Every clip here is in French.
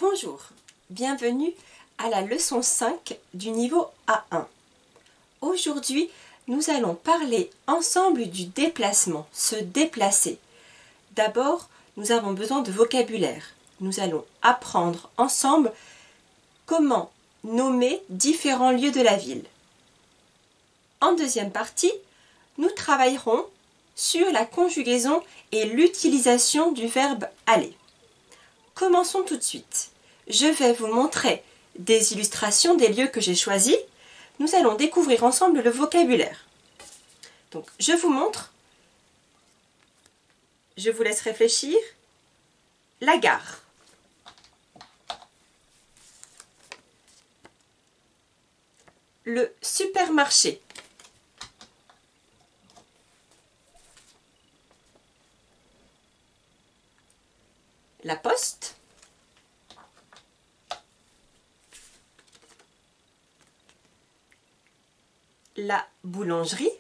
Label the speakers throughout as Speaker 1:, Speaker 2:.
Speaker 1: Bonjour, bienvenue à la leçon 5 du niveau A1. Aujourd'hui, nous allons parler ensemble du déplacement, se déplacer. D'abord, nous avons besoin de vocabulaire. Nous allons apprendre ensemble comment nommer différents lieux de la ville. En deuxième partie, nous travaillerons sur la conjugaison et l'utilisation du verbe aller. Commençons tout de suite. Je vais vous montrer des illustrations des lieux que j'ai choisis. Nous allons découvrir ensemble le vocabulaire. Donc, je vous montre. Je vous laisse réfléchir. La gare. Le supermarché. La poste. La boulangerie.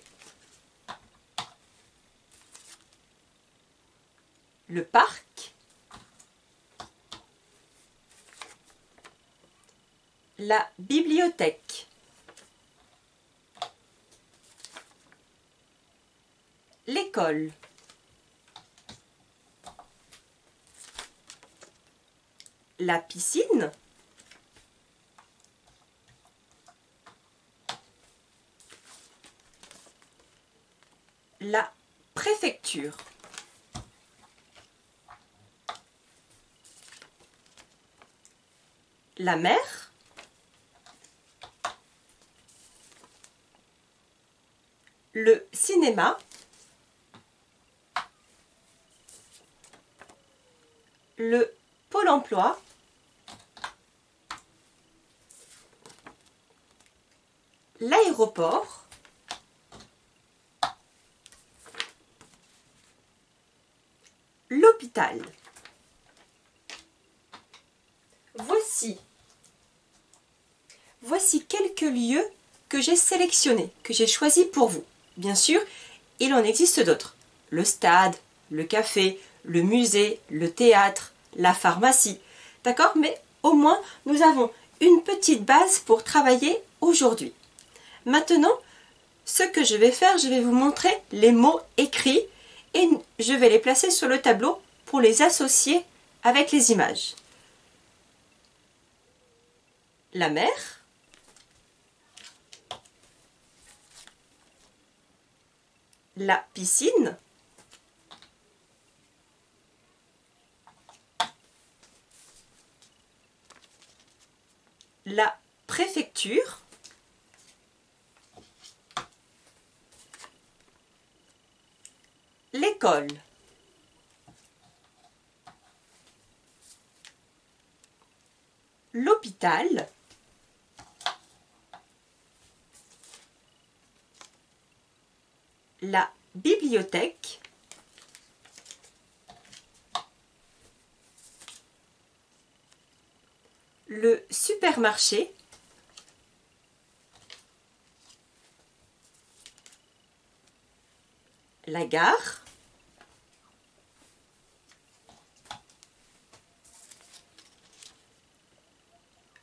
Speaker 1: Le parc. La bibliothèque. L'école. La piscine. La préfecture. La mer. Le cinéma. Le pôle emploi. L'aéroport. L'hôpital. Voici quelques lieux que j'ai sélectionnés, que j'ai choisis pour vous. Bien sûr, il en existe d'autres. Le stade, le café, le musée, le théâtre, la pharmacie. D'accord? Mais au moins, nous avons une petite base pour travailler aujourd'hui. Maintenant, ce que je vais faire, je vais vous montrer les mots écrits et je vais les placer sur le tableau pour les associer avec les images. La mer. La piscine. La préfecture. L'école. L'hôpital. La bibliothèque. Le supermarché. La gare.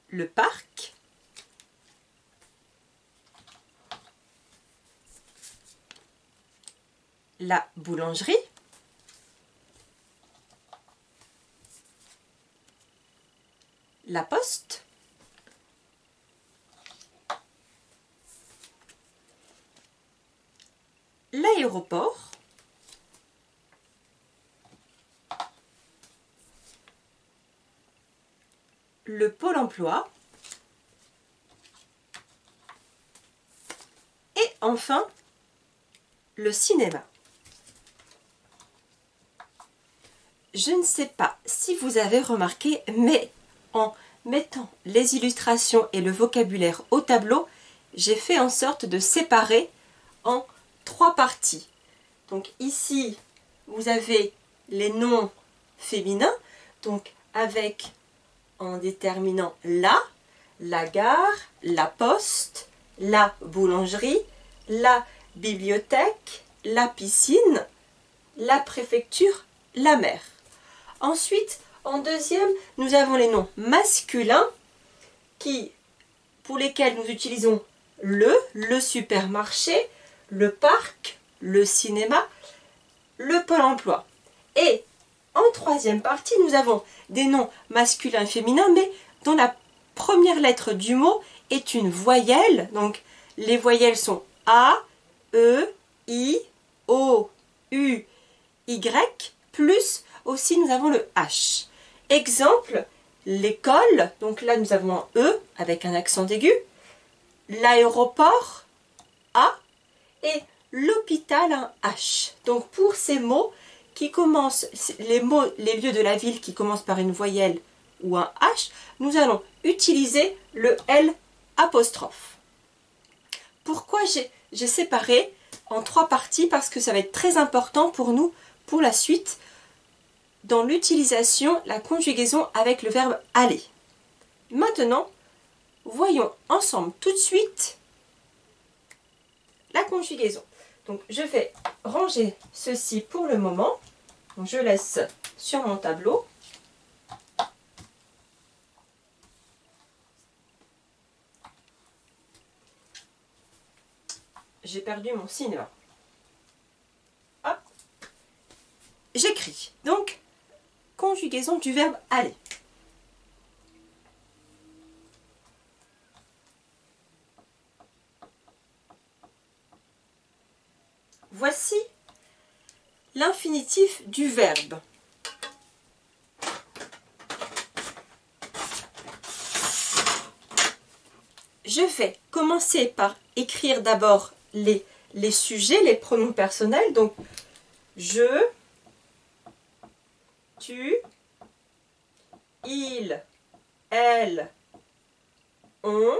Speaker 1: Le parc. La boulangerie. La poste. L'aéroport. Le pôle emploi. Et enfin, le cinéma. Je ne sais pas si vous avez remarqué, mais en mettant les illustrations et le vocabulaire au tableau, j'ai fait en sorte de séparer en 3 parties. Donc ici, vous avez les noms féminins, donc avec, en déterminant la gare, la poste, la boulangerie, la bibliothèque, la piscine, la préfecture, la mer. Ensuite, En deuxième, nous avons les noms masculins pour lesquels nous utilisons le supermarché, le parc, le cinéma, le pôle emploi. Et en troisième partie, nous avons des noms masculins et féminins, mais dont la première lettre du mot est une voyelle. Donc, les voyelles sont A, E, I, O, U, Y, plus aussi nous avons le H. Exemple, l'école, donc là nous avons un E avec un accent aigu, l'aéroport, A, et l'hôpital, un H. Donc pour ces mots qui commencent, les lieux de la ville qui commencent par une voyelle ou un H, nous allons utiliser le L apostrophe. Pourquoi j'ai séparé en 3 parties? Parce que ça va être très important pour nous, pour la suite, dans l'utilisation, la conjugaison avec le verbe aller. Maintenant, voyons ensemble tout de suite la conjugaison. Donc je vais ranger ceci pour le moment. Donc, je laisse sur mon tableau. J'ai perdu mon cinéma. Hop. J'écris. Donc, conjugaison du verbe aller. Voici l'infinitif du verbe. Je vais commencer par écrire d'abord les sujets, les pronoms personnels. Donc, je, tu, il, elle, on.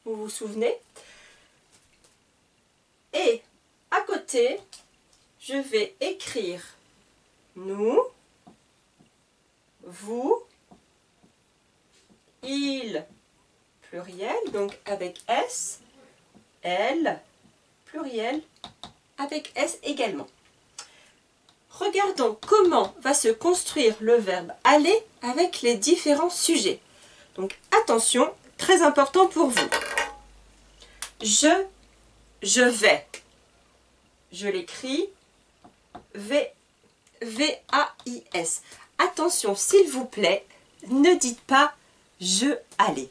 Speaker 1: Vous vous souvenez? Et à côté, je vais écrire nous, vous, il, pluriel, donc avec S, elle, pluriel, avec S également. Regardons comment va se construire le verbe aller avec les différents sujets. Donc attention, très important pour vous. Je vais. Je l'écris V-A-I-S. Attention, s'il vous plaît, ne dites pas je allais.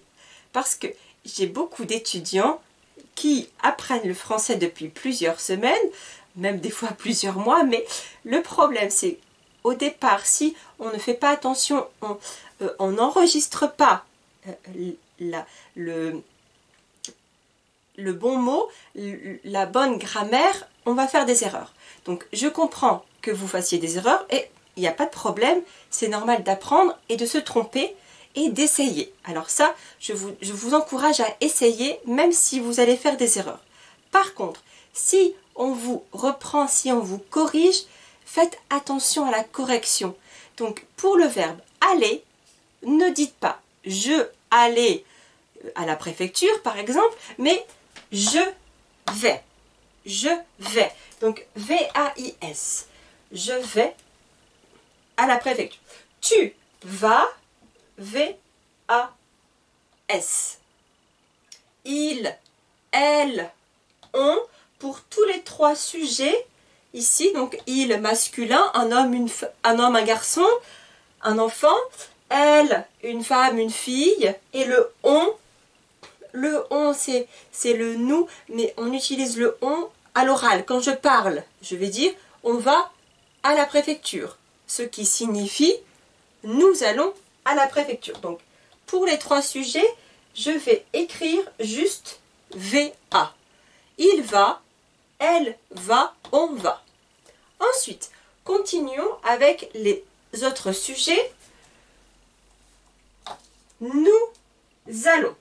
Speaker 1: Parce que j'ai beaucoup d'étudiants qui apprennent le français depuis plusieurs semaines, même des fois plusieurs mois, mais le problème c'est au départ, si on ne fait pas attention, on n'enregistre pas le bon mot, la bonne grammaire, on va faire des erreurs. Donc je comprends que vous fassiez des erreurs et il n'y a pas de problème, c'est normal d'apprendre et de se tromper et d'essayer. Alors ça, je vous encourage à essayer même si vous allez faire des erreurs. Par contre, si on vous reprend, si on vous corrige, faites attention à la correction. Donc pour le verbe aller, ne dites pas je allais à la préfecture par exemple, mais je vais. Je vais. Donc V-A-I-S. Je vais à la préfecture. Tu vas. V-A-S. Il, elle, on. Pour tous les 3 sujets, ici, donc il masculin, un homme, un garçon, un enfant, elle, une femme, une fille, et le on, c'est le nous, mais on utilise le on à l'oral. Quand je parle, je vais dire on va à la préfecture, ce qui signifie nous allons à la préfecture. Donc pour les 3 sujets, je vais écrire juste VA. Il va, elle va, on va. Ensuite, continuons avec les autres sujets. Nous allons.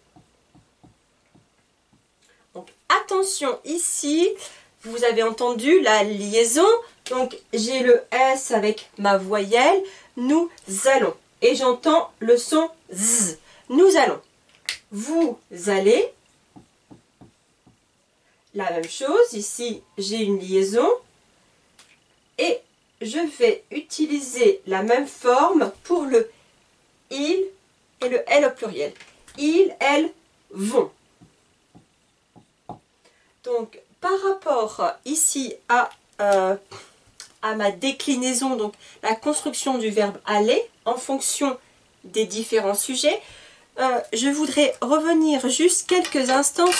Speaker 1: Donc attention ici, vous avez entendu la liaison. Donc j'ai le S avec ma voyelle. Nous allons. Et j'entends le son Z. Nous allons. Vous allez. La même chose. Ici, j'ai une liaison. Et je vais utiliser la même forme pour le il et le elle au pluriel. Ils, elles, vont. Donc, par rapport ici à ma déclinaison, donc la construction du verbe aller en fonction des différents sujets, je voudrais revenir juste quelques instants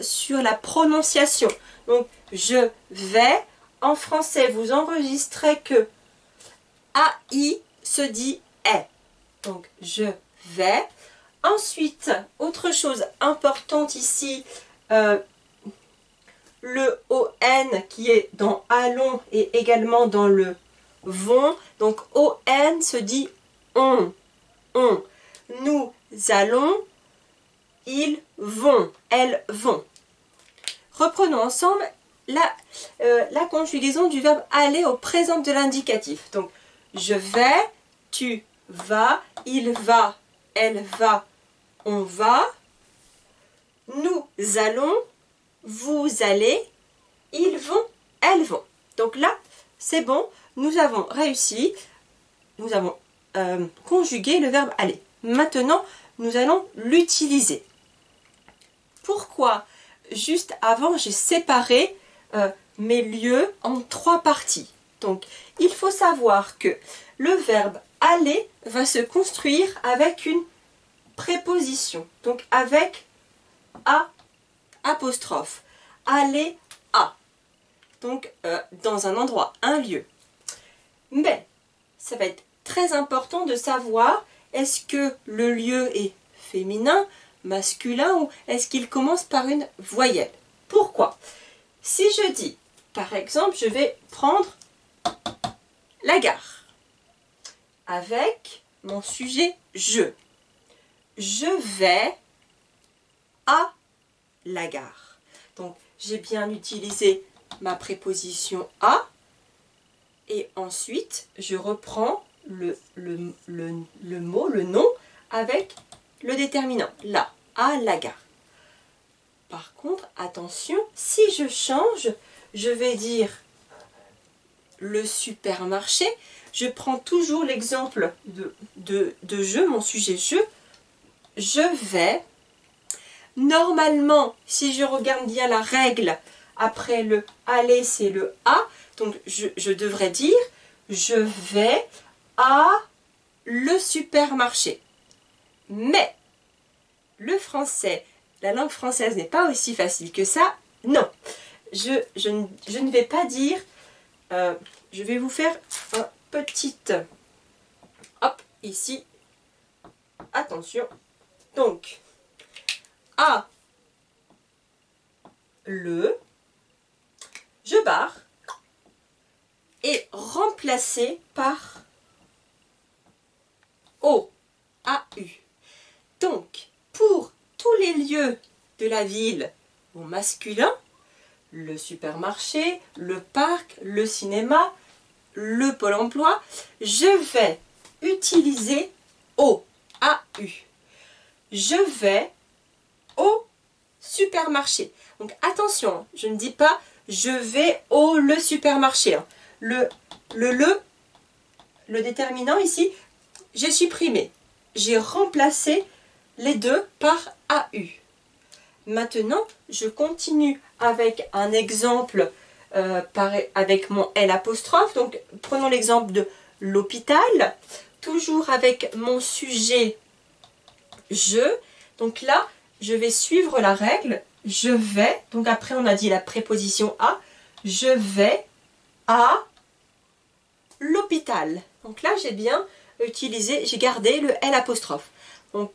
Speaker 1: sur la prononciation. Donc, je vais, en français, vous enregistrez que AI se dit est. Donc, je vais. Ensuite, autre chose importante ici, le ON qui est dans allons et également dans le vont. Donc, ON se dit on. On. Nous allons, ils vont, elles vont. Reprenons ensemble la conjugaison du verbe aller au présent de l'indicatif. Donc, je vais, tu vas, il va, elle va, on va. Nous allons, vous allez, ils vont, elles vont. Donc là, c'est bon, nous avons réussi, nous avons conjugué le verbe aller. Maintenant, nous allons l'utiliser. Pourquoi? Juste avant, j'ai séparé mes lieux en 3 parties. Donc, il faut savoir que le verbe aller va se construire avec une préposition. Donc, avec A apostrophe. Aller à. Donc, dans un endroit, un lieu. Mais, ça va être très important de savoir est-ce que le lieu est féminin, masculin ou est-ce qu'il commence par une voyelle? Pourquoi? Si je dis, par exemple, je vais prendre la gare avec mon sujet je. Je vais à la gare. Donc, j'ai bien utilisé ma préposition à et ensuite, je reprends le mot, le nom avec le déterminant, là, à la gare. Par contre, attention, si je change, je vais dire le supermarché. Je prends toujours l'exemple de je, mon sujet je. Je vais. Normalement, si je regarde bien la règle, après le aller, c'est le à. Donc, je devrais dire je vais à le supermarché. Mais, le français, la langue française n'est pas aussi facile que ça. Non, je ne vais pas dire, je vais vous faire un petit, hop, ici, attention. Donc, à le, je barre, est remplacé par O, A-U. Donc, pour tous les lieux de la ville au masculin, le supermarché, le parc, le cinéma, le pôle emploi, je vais utiliser O, A-U. Je vais au supermarché. Donc attention, je ne dis pas je vais au le supermarché. Le déterminant ici, j'ai supprimé. J'ai remplacé les deux par AU. Maintenant, je continue avec un exemple avec mon L apostrophe. Donc, prenons l'exemple de l'hôpital. Toujours avec mon sujet je. Donc là, je vais suivre la règle. Je vais. Donc après, on a dit la préposition à. Je vais à l'hôpital. Donc là, j'ai bien utilisé, j'ai gardé le L apostrophe. Donc,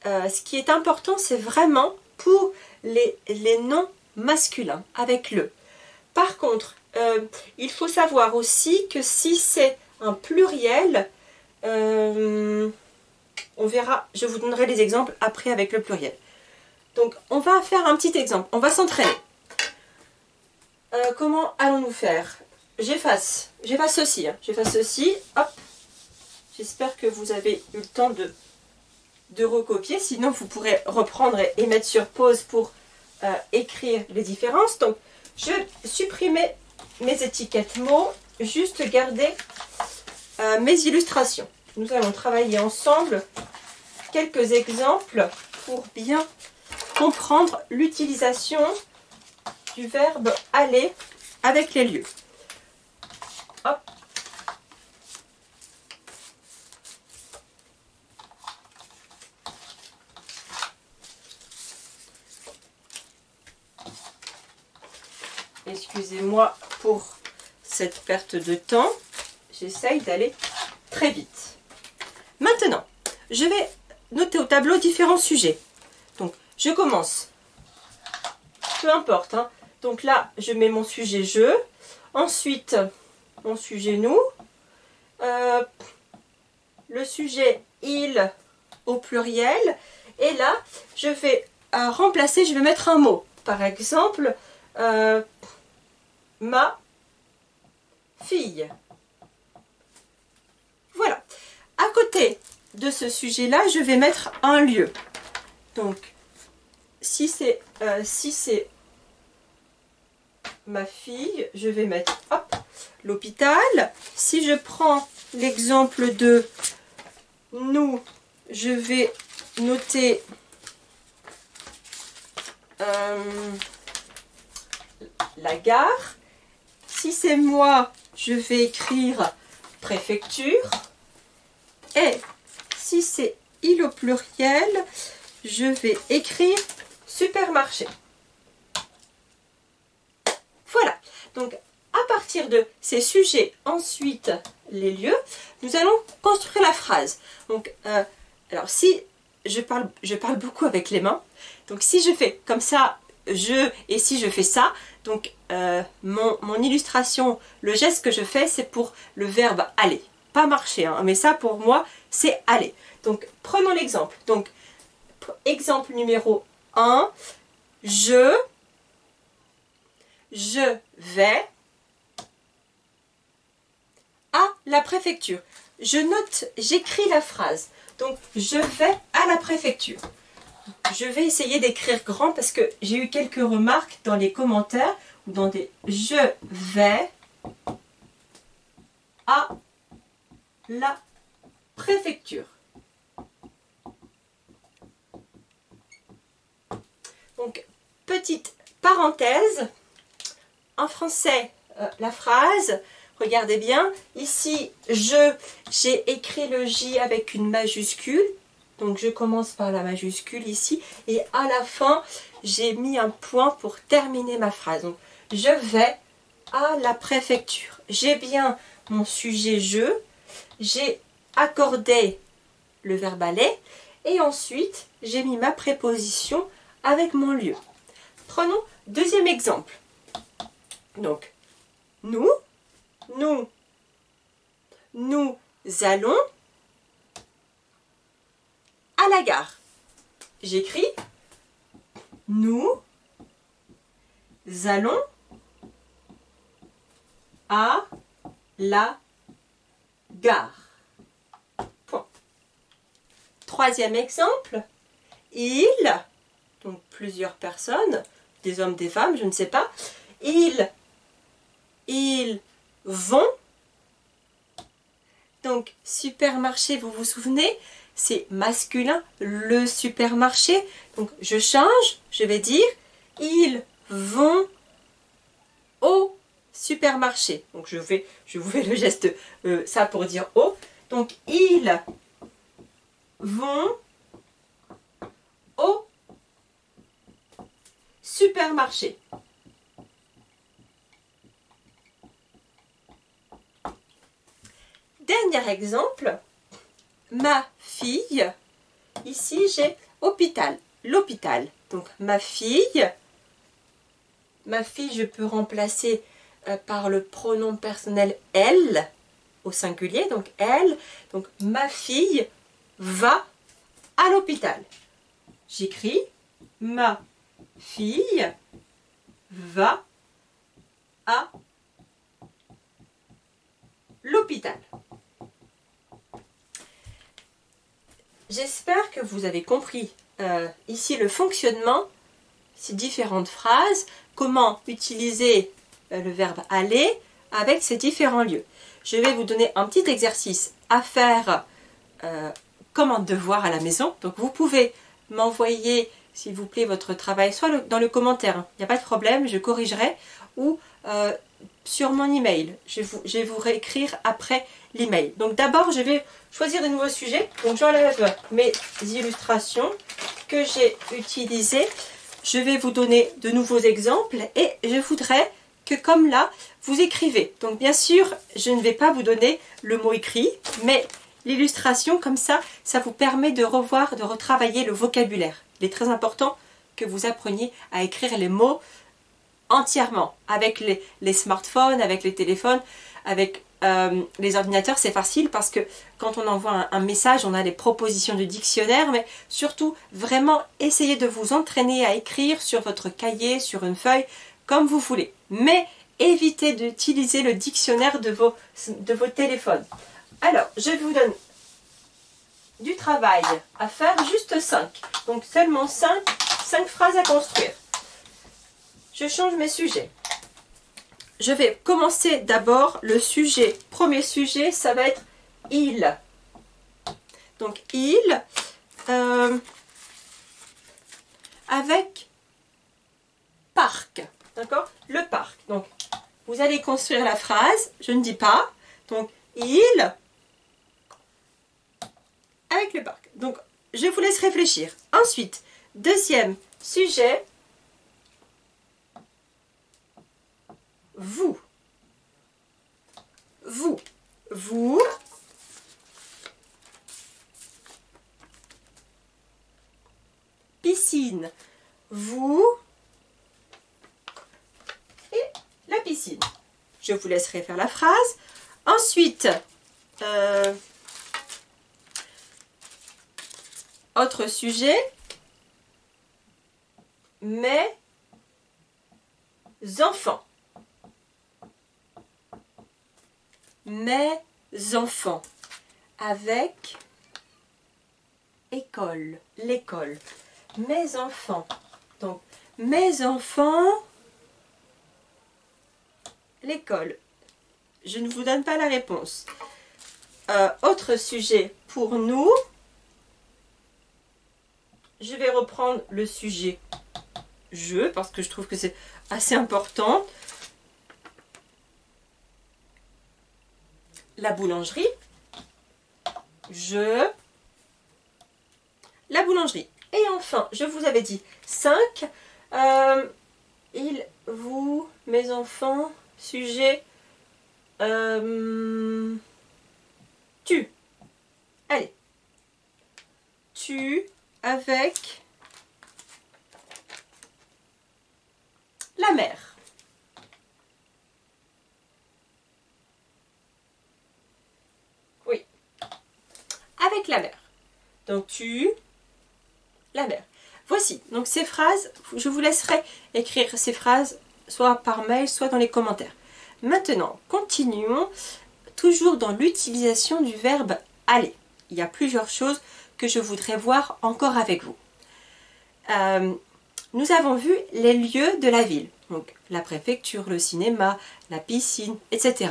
Speaker 1: ce qui est important, c'est vraiment pour les noms masculins avec le. Par contre, il faut savoir aussi que si c'est un pluriel, on verra, je vous donnerai les exemples après avec le pluriel. Donc, on va faire un petit exemple. On va s'entraîner. Comment allons-nous faire? J'efface ceci. J'efface ceci. Hop. J'espère que vous avez eu le temps de recopier. Sinon, vous pourrez reprendre et mettre sur pause pour écrire les différences. Donc, je vais supprimer mes étiquettes mots. juste garder mes illustrations. Nous allons travailler ensemble quelques exemples pour bien comprendre l'utilisation du verbe aller avec les lieux. Hop. Excusez-moi pour cette perte de temps. J'essaye d'aller très vite. Maintenant, je vais noter au tableau différents sujets. Donc, je commence. Peu importe. Hein. Donc là, je mets mon sujet je. Ensuite, mon sujet nous. Le sujet il au pluriel. Et là, je vais remplacer, je vais mettre un mot. Par exemple, ma fille. Voilà. À côté de ce sujet-là, je vais mettre un lieu. Donc, si c'est ma fille, je vais mettre l'hôpital. Si je prends l'exemple de nous, je vais noter la gare. Si c'est moi, je vais écrire préfecture. Et si c'est il au pluriel, je vais écrire supermarché. Voilà. Donc, à partir de ces sujets, ensuite les lieux, nous allons construire la phrase. Donc, alors si je parle beaucoup avec les mains, donc si je fais comme ça, et si je fais ça, donc mon illustration, le geste que je fais, c'est pour le verbe aller. Pas marcher, hein, mais ça pour moi, c'est aller. Donc, prenons l'exemple. Donc, exemple numéro 1, je vais à la préfecture. Je note, j'écris la phrase. Donc, je vais à la préfecture. Je vais essayer d'écrire grand parce que j'ai eu quelques remarques dans les commentaires ou dans des « je vais à la préfecture ». Donc, petite parenthèse, en français, la phrase, regardez bien, ici, j'ai écrit le J avec une majuscule, donc je commence par la majuscule ici, et à la fin, j'ai mis un point pour terminer ma phrase. Donc, je vais à la préfecture. J'ai bien mon sujet je, j'ai accordé le verbe aller, et ensuite, j'ai mis ma préposition avec mon lieu. Prenons deuxième exemple. Donc, nous allons à la gare. J'écris nous allons à la gare. Point. Troisième exemple, ils, donc plusieurs personnes, des hommes, des femmes, je ne sais pas, ils vont, donc supermarché, vous vous souvenez, c'est masculin, le supermarché, donc je change, je vais dire, ils vont au supermarché, donc je vous fais le geste, ça pour dire au, donc ils vont au supermarché. Dernier exemple, ma fille, ici j'ai hôpital, l'hôpital. Donc ma fille, je peux remplacer par le pronom personnel elle, au singulier, donc elle. Donc ma fille va à l'hôpital. J'écris ma fille va à l'hôpital. J'espère que vous avez compris ici le fonctionnement, ces différentes phrases, comment utiliser le verbe aller avec ces différents lieux. Je vais vous donner un petit exercice à faire comme un devoir à la maison. Donc vous pouvez m'envoyer, s'il vous plaît, votre travail, soit dans le commentaire, il n'y a pas de problème, je corrigerai, ou sur mon email. Je vais vous réécrire après l'email. Donc d'abord, je vais choisir de nouveaux sujets. Donc j'enlève mes illustrations que j'ai utilisées. Je vais vous donner de nouveaux exemples et je voudrais que comme là, vous écrivez. Donc bien sûr, je ne vais pas vous donner le mot écrit, mais l'illustration comme ça vous permet de revoir, de retravailler le vocabulaire. Il est très important que vous appreniez à écrire les mots entièrement. Avec les smartphones, avec les téléphones, avec les ordinateurs, c'est facile parce que quand on envoie un message, on a les propositions du dictionnaire, mais surtout, vraiment, essayez de vous entraîner à écrire sur votre cahier, sur une feuille, comme vous voulez. Mais évitez d'utiliser le dictionnaire de vos téléphones. Alors, je vous donne du travail à faire, juste 5. Donc seulement 5 phrases à construire. Je change mes sujets. Je vais commencer d'abord le sujet. Premier sujet, ça va être il. Donc il, avec parc. D'accord? Le parc. Donc, vous allez construire la phrase. Je ne dis pas. Donc, il avec le parc. Donc, je vous laisse réfléchir. Ensuite, deuxième sujet. Vous. Vous. Vous. Piscine. Vous. Et la piscine. Je vous laisserai faire la phrase. Ensuite, autre sujet. Mes enfants. Mes enfants. Avec école. L'école. Mes enfants. Donc, mes enfants. L'école. Je ne vous donne pas la réponse. Autre sujet pour nous. Je vais reprendre le sujet je parce que je trouve que c'est assez important. La boulangerie. La boulangerie. Et enfin, je vous avais dit 5. Il, vous, mes enfants, sujet, tu. Allez. Tu avec la mer. Oui. Avec la mer. Donc tu, la mer. Voici. Donc ces phrases, je vous laisserai écrire ces phrases soit par mail, soit dans les commentaires. Maintenant, continuons toujours dans l'utilisation du verbe aller. Il y a plusieurs choses que je voudrais voir encore avec vous. Nous avons vu les lieux de la ville, donc la préfecture, le cinéma, la piscine, etc.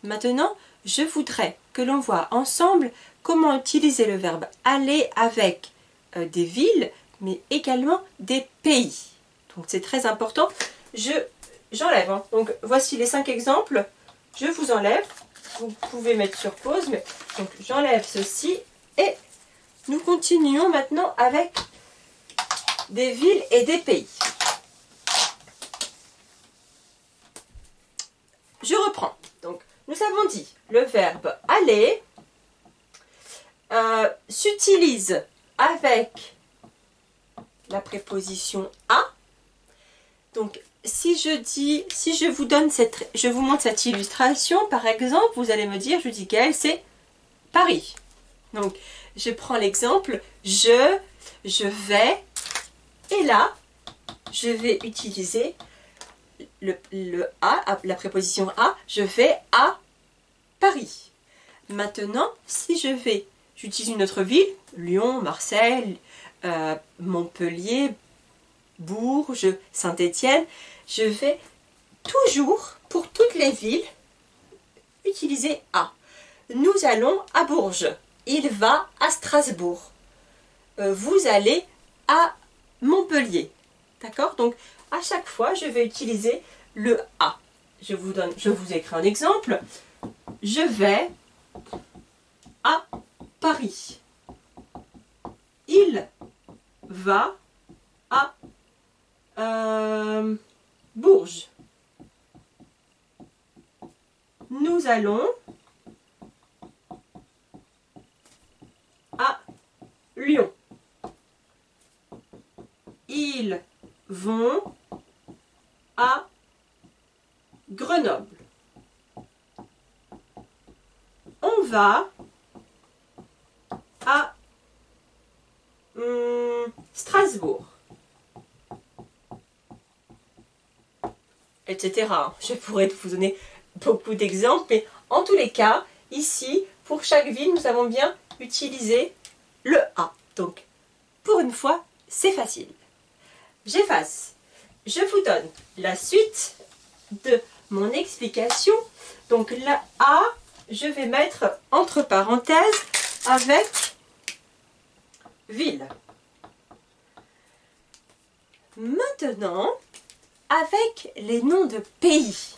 Speaker 1: Maintenant, je voudrais que l'on voit ensemble comment utiliser le verbe aller avec des villes, mais également des pays. Donc c'est très important. J'enlève. Hein. Donc voici les 5 exemples. Je vous enlève. Vous pouvez mettre sur pause. Mais... Donc j'enlève ceci et nous continuons maintenant avec des villes et des pays. Je reprends. Donc, nous avons dit le verbe aller s'utilise avec la préposition à. Donc, si je vous montre cette illustration, par exemple, vous allez me dire, je dis qu'elle, c'est Paris. Donc, je prends l'exemple, je vais. Et là, je vais utiliser le à, la préposition à, je vais à Paris. Maintenant, si j'utilise une autre ville, Lyon, Marseille, Montpellier, Bourges, Saint-Étienne, je vais toujours, pour toutes les villes, utiliser à. Nous allons à Bourges. Il va à Strasbourg. Vous allez à Montpellier. D'accord? Donc, à chaque fois, je vais utiliser le à. Je vous écris un exemple. Je vais à Paris. Il va à Bourges. Nous allons à Lyon. Ils vont à Grenoble. On va à Strasbourg. Etc. Je pourrais vous donner beaucoup d'exemples, mais en tous les cas, ici, pour chaque ville, nous avons bien utilisé le à. Donc, pour une fois, c'est facile. J'efface. Je vous donne la suite de mon explication. Donc, la à, je vais mettre entre parenthèses avec ville. Maintenant, avec les noms de pays.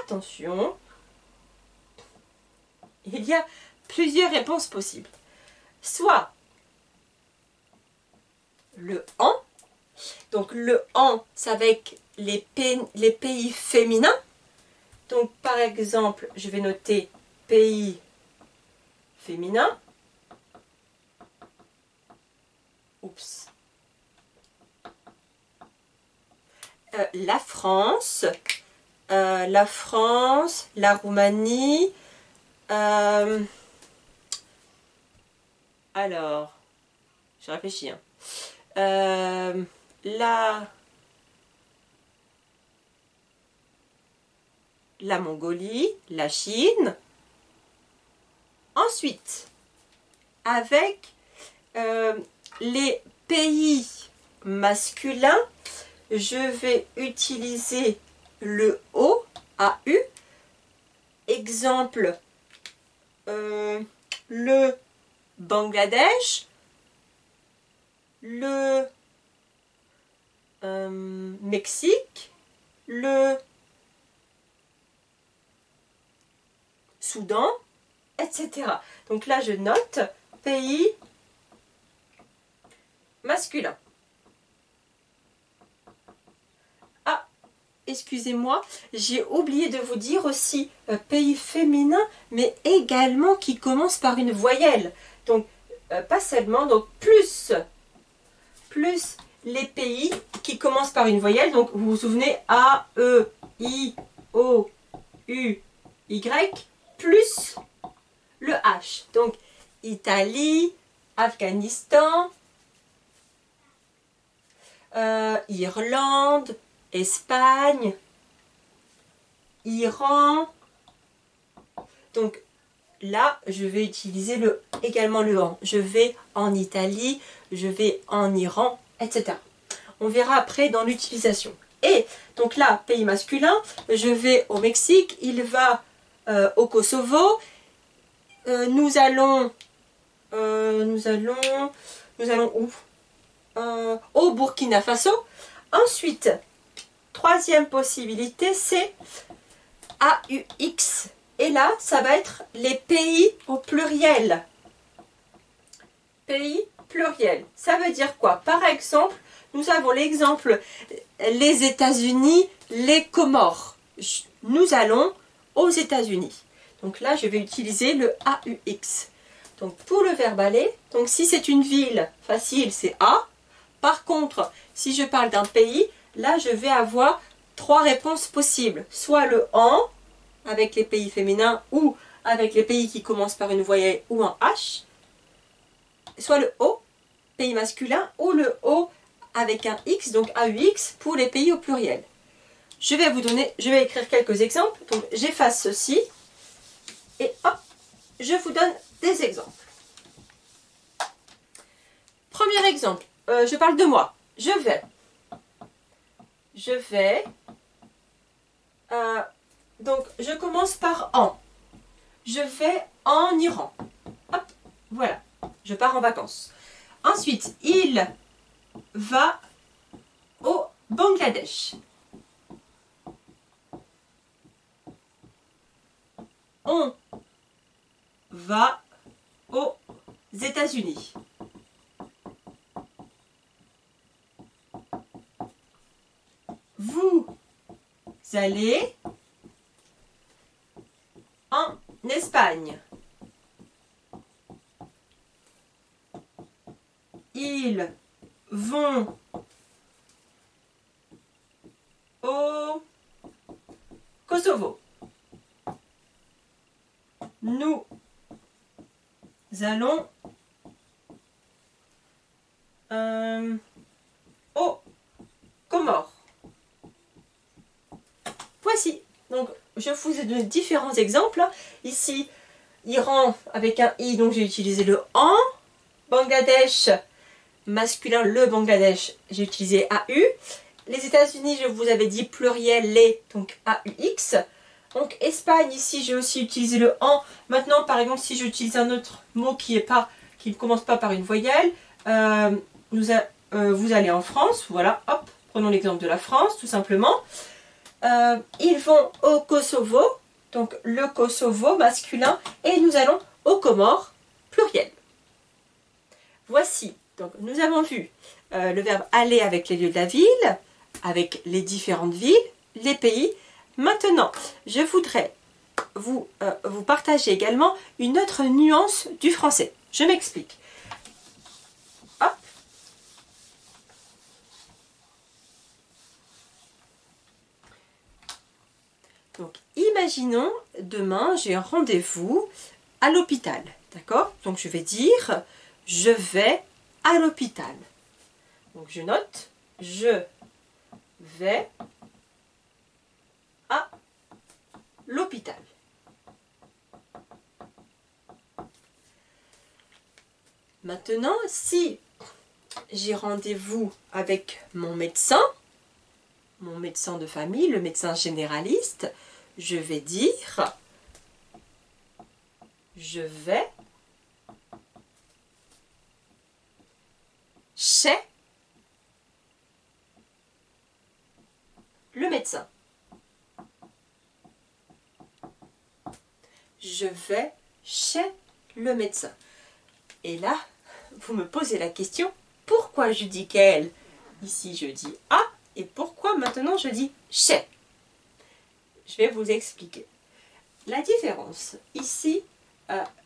Speaker 1: Attention, il y a plusieurs réponses possibles. Soit le en, donc le en, c'est avec les pays féminins. Donc par exemple, je vais noter pays féminin. Oups. La France, la Roumanie, alors, je réfléchis, hein. La Mongolie, la Chine. Ensuite, avec les pays masculins, je vais utiliser le O, AU. Exemple, le Bangladesh, le Mexique, le Soudan, etc. Donc là, je note pays masculin. Ah, excusez-moi, j'ai oublié de vous dire aussi pays féminin, mais également qui commence par une voyelle. Donc, pas seulement, donc plus les pays qui commencent par une voyelle. Donc, vous vous souvenez, A, E, I, O, U, Y, plus le H. Donc, Italie, Afghanistan, Irlande, Espagne, Iran. Donc, là, je vais utiliser également le en. Je vais en Italie, je vais en Iran, etc. On verra après dans l'utilisation. Et donc là, pays masculin, je vais au Mexique, il va au Kosovo. Nous allons où? Au Burkina Faso. Ensuite, troisième possibilité, c'est AUX. Et là, ça va être les pays au pluriel. Pays pluriel. Ça veut dire quoi? Par exemple, nous avons l'exemple les États-Unis, les Comores. Nous allons aux États-Unis. Donc là, je vais utiliser le AUX. Donc pour le verbe aller, donc si c'est une ville facile, c'est A. Par contre, si je parle d'un pays, là, je vais avoir trois réponses possibles. Soit le en, avec les pays féminins, ou avec les pays qui commencent par une voyelle ou un H. Soit le O, pays masculin, ou le O avec un X, donc AUX, pour les pays au pluriel. Je vais écrire quelques exemples. Donc j'efface ceci. Et hop, je vous donne des exemples. Premier exemple, je parle de moi. Je vais. Donc, je commence par en. je vais en Iran. Hop, voilà, je pars en vacances. Ensuite, il va au Bangladesh. On va aux États-Unis. Vous allez en Espagne. Ils vont au Kosovo. Nous allons aux Comores. Voici. Donc, je vous ai donné différents exemples. Ici, Iran avec un I, donc j'ai utilisé le AN. Bangladesh, masculin, le Bangladesh, j'ai utilisé AU. Les États-Unis, je vous avais dit pluriel, les, donc AUX. Donc Espagne, ici, j'ai aussi utilisé le AN. Maintenant, par exemple, si j'utilise un autre mot qui ne commence pas par une voyelle, vous allez en France, voilà, hop, prenons l'exemple de la France, tout simplement. Ils vont au Kosovo, donc le Kosovo masculin, et nous allons aux Comores, pluriel. Voici, donc nous avons vu le verbe aller avec les lieux de la ville, avec les différentes villes, les pays. Maintenant, je voudrais vous partager également une autre nuance du français. Je m'explique. Hop. Donc, imaginons, demain, j'ai un rendez-vous à l'hôpital. D'accord? Donc, je vais dire, je vais à l'hôpital. Donc, je note, je vais à l'hôpital. Maintenant, si j'ai rendez-vous avec mon médecin de famille, le médecin généraliste, je vais dire je vais chez le médecin. Je vais chez le médecin. Et là, vous me posez la question, pourquoi je dis qu'elle? Ici, je dis à, et pourquoi maintenant je dis chez? Je vais vous expliquer. La différence, ici,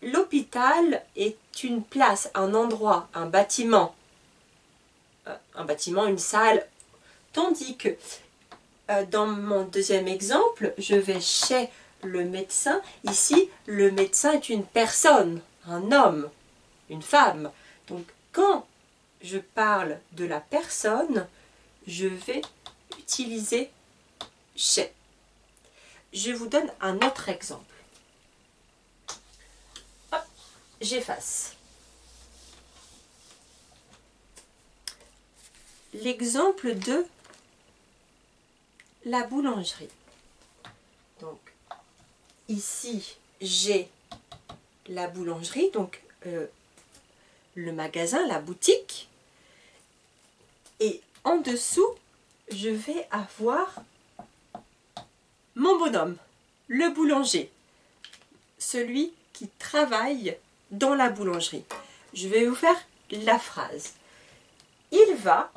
Speaker 1: l'hôpital est une place, un endroit, un bâtiment, une salle, tandis que dans mon deuxième exemple, je vais chez le médecin. Ici, le médecin est une personne, un homme, une femme. Donc, quand je parle de la personne, je vais utiliser chez. Je vous donne un autre exemple. Hop, j'efface. L'exemple de la boulangerie. Donc, ici, j'ai la boulangerie, donc le magasin, la boutique. Et en dessous, je vais avoir mon bonhomme, le boulanger, celui qui travaille dans la boulangerie. Je vais vous faire la phrase. Il va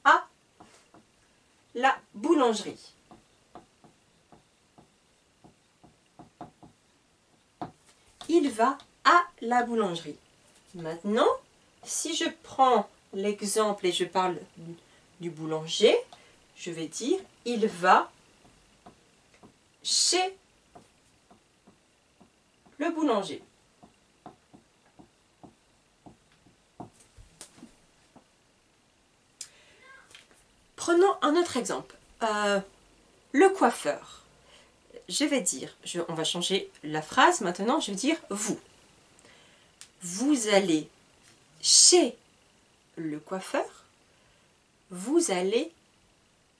Speaker 1: à la boulangerie. Il va à la boulangerie. Maintenant, si je prends l'exemple et je parle du boulanger, je vais dire il va chez le boulanger. Prenons un autre exemple. Le coiffeur. Je vais dire, on va changer la phrase maintenant, je vais dire vous. Vous allez chez le coiffeur. Vous allez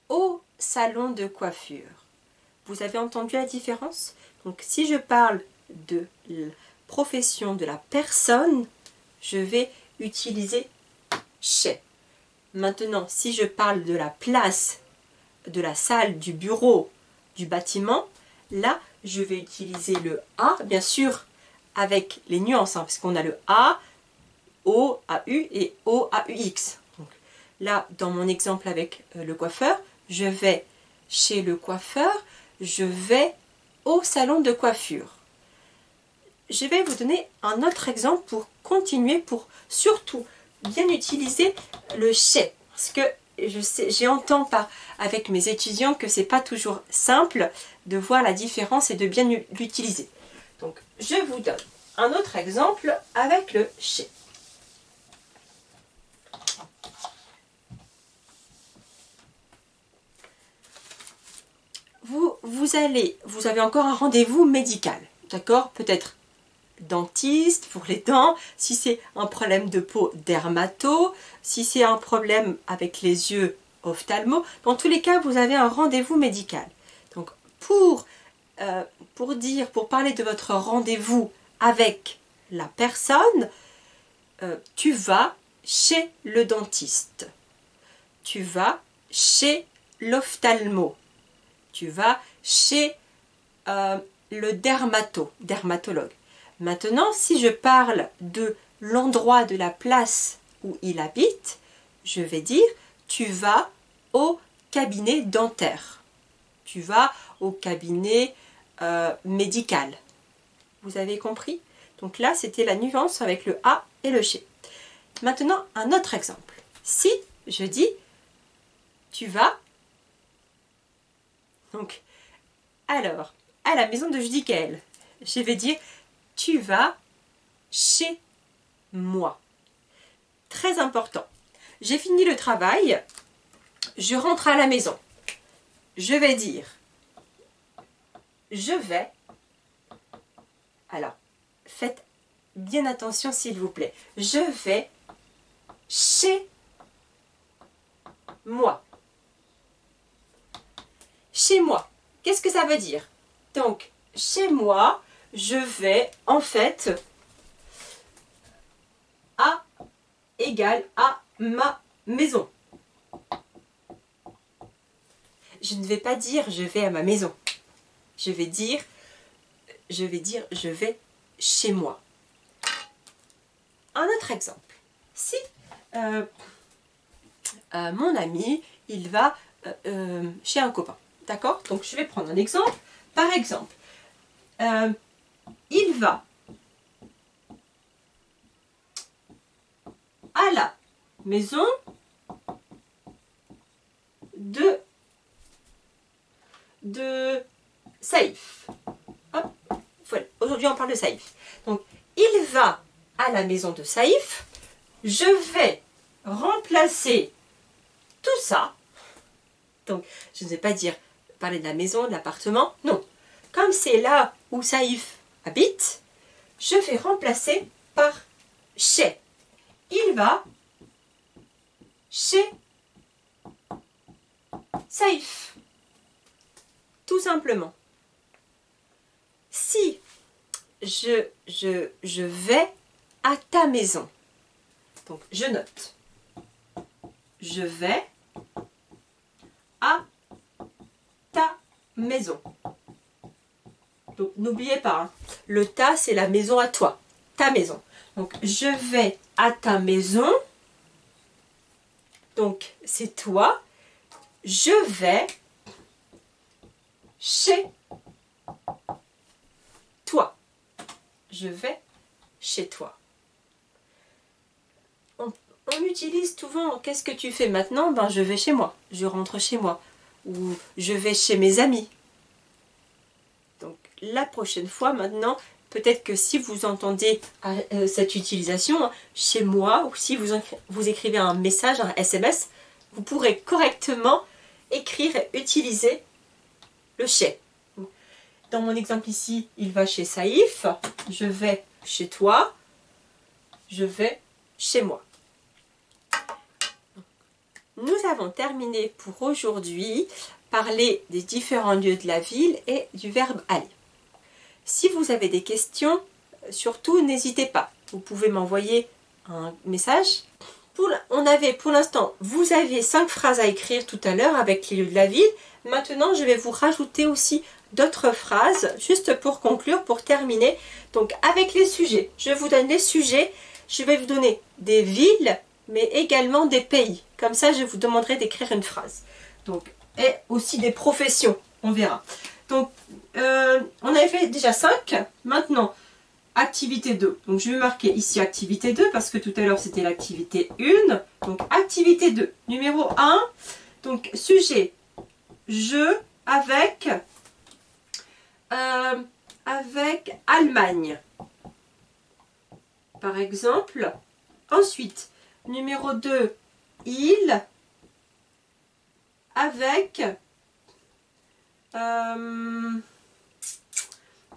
Speaker 1: au salon de coiffure. Vous avez entendu la différence? Donc si je parle de la profession de la personne, je vais utiliser chez. Maintenant, si je parle de la place, de la salle, du bureau, du bâtiment, là, je vais utiliser le A, bien sûr, avec les nuances, hein, parce qu'on a le A, O, AU et O, AUX. Donc, là, dans mon exemple avec le coiffeur, je vais chez le coiffeur, je vais au salon de coiffure. Je vais vous donner un autre exemple pour continuer, pour surtout bien utiliser le chez. Parce que j'entends avec mes étudiants que c'est pas toujours simple de voir la différence et de bien l'utiliser. Donc, je vous donne un autre exemple avec le chez. Vous avez encore un rendez-vous médical, d'accord? Peut-être dentiste pour les dents, si c'est un problème de peau, dermato, si c'est un problème avec les yeux, ophtalmo. Dans tous les cas, vous avez un rendez-vous médical. Donc, pour parler de votre rendez-vous avec la personne, tu vas chez le dentiste, tu vas chez l'ophtalmo, tu vas chez le dermatologue. Maintenant, si je parle de l'endroit de la place où il habite, je vais dire tu vas au cabinet dentaire. Tu vas au cabinet médical. Vous avez compris? Donc là, c'était la nuance avec le A et le chez. Maintenant, un autre exemple. Si je dis tu vas, donc, alors, à la maison de Judicaël, je vais dire tu vas chez moi. Très important. J'ai fini le travail, je rentre à la maison. Je vais dire je vais. Alors, faites bien attention s'il vous plaît. Je vais chez moi. Chez moi. Qu'est-ce que ça veut dire? Donc, chez moi, je vais en fait à égale à ma maison. Je ne vais pas dire je vais à ma maison. Je vais dire je vais chez moi. Un autre exemple. Si mon ami, il va chez un copain. D'accord? Donc je vais prendre un exemple. Par exemple, il va à la maison de Saïf. Hop, voilà. Aujourd'hui on parle de Saïf. Donc il va à la maison de Saïf. Je vais remplacer tout ça. Donc je ne vais pas dire parler de la maison, de l'appartement. Non. Comme c'est là où Saïf habite, je vais remplacer par chez. Il va chez Saïf. Tout simplement. Si je vais à ta maison, donc je note. Je vais à ta maison. Donc n'oubliez pas, hein, le ta c'est la maison à toi, ta maison. Donc je vais à ta maison, donc c'est toi. Je vais chez toi. Je vais chez toi. On utilise souvent qu'est-ce que tu fais maintenant? Ben je vais chez moi, je rentre chez moi ou je vais chez mes amis. Donc la prochaine fois maintenant, peut-être que si vous entendez cette utilisation chez moi ou si vous écrivez un message, un SMS, vous pourrez correctement écrire et utiliser le chez. Dans mon exemple ici, il va chez Saïf, je vais chez toi, je vais chez moi. Nous avons terminé pour aujourd'hui. parler des différents lieux de la ville et du verbe aller. Si vous avez des questions, surtout n'hésitez pas. Vous pouvez m'envoyer un message. On avait pour l'instant, vous avez 5 phrases à écrire tout à l'heure avec les lieux de la ville. Maintenant, je vais vous rajouter aussi d'autres phrases, juste pour conclure, pour terminer. Donc, avec les sujets, je vous donne les sujets. Je vais vous donner des villes, mais également des pays. Comme ça, je vous demanderai d'écrire une phrase. Donc, et aussi des professions, on verra. Donc, on avait fait déjà 5. Maintenant, activité 2. Donc, je vais marquer ici activité 2 parce que tout à l'heure, c'était l'activité 1. Donc, activité 2. Numéro 1. Donc, sujet, jeu avec Allemagne. Par exemple. Ensuite, numéro 2, il avec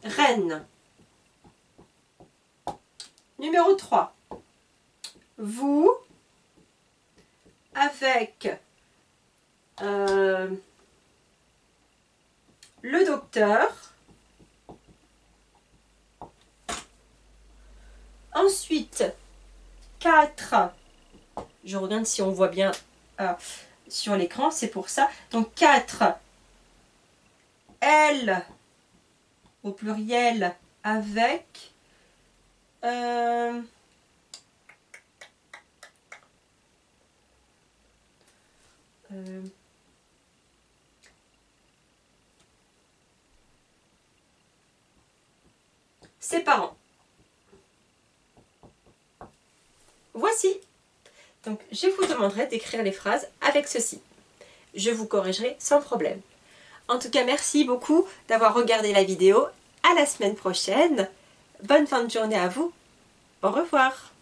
Speaker 1: Rennes. Numéro 3, vous avec le docteur. Ensuite, 4, je regarde si on voit bien sur l'écran, c'est pour ça. Donc 4, elle au pluriel avec ses parents. Voici. Donc, je vous demanderai d'écrire les phrases avec ceci. Je vous corrigerai sans problème. En tout cas, merci beaucoup d'avoir regardé la vidéo. À la semaine prochaine. Bonne fin de journée à vous. Au revoir.